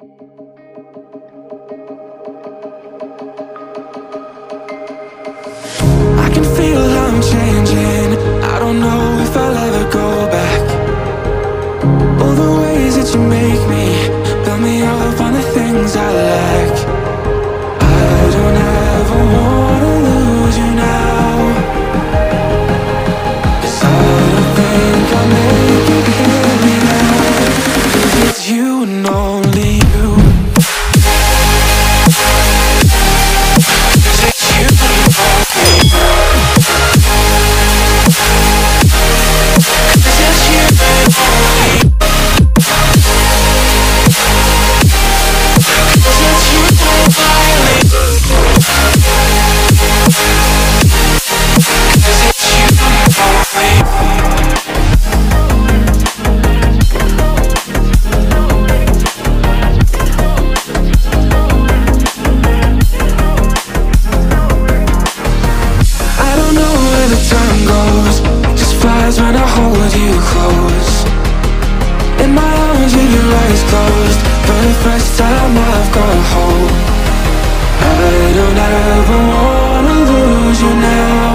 I can feel I'm changing. I don't know if I'll ever go back. All the ways that you make me, build me up on the things I lack. I don't ever wanna lose you now, 'cause I don't think I'll make it here without. 'Cause it's you and only you. When I hold you close in my arms with your eyes closed, for the first time I've got hope. I don't ever wanna lose you now.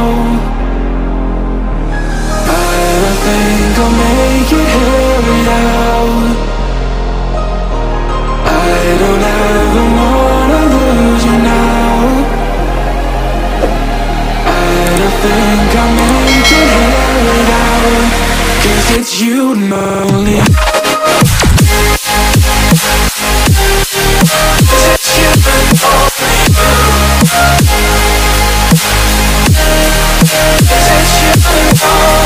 I don't think I'll make it here without. I don't ever wanna lose you now. I don't think I'll make it here without. 'Cause it's you and only. It's you and only. It's you and only.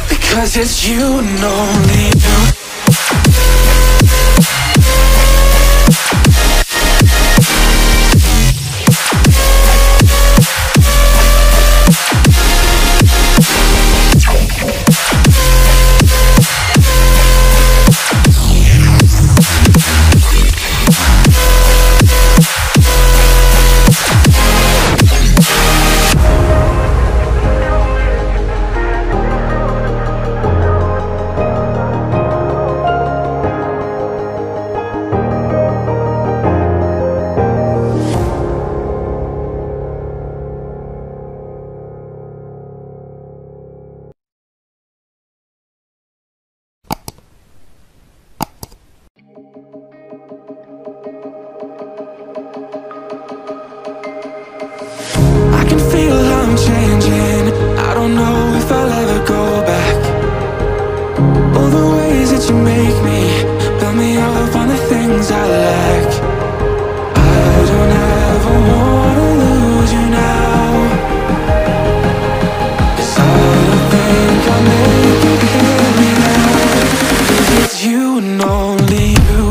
Because it's you and only you. I can feel I'm changing. I don't know if I'll ever go back. All the ways that you make me, build me up on the things I lack. I don't ever wanna lose you now, 'cause I don't think I'll make it here without. 'Cause it's you and only you.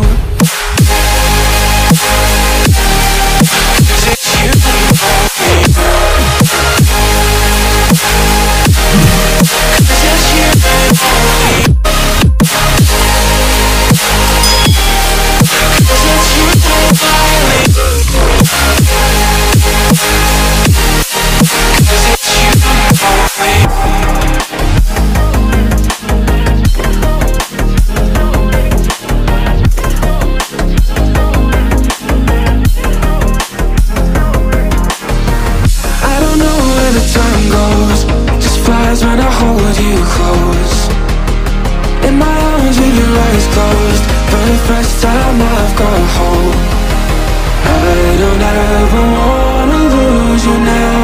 When I hold you close in my arms with your eyes closed, for the first time I've got hope. I don't ever wanna lose you now.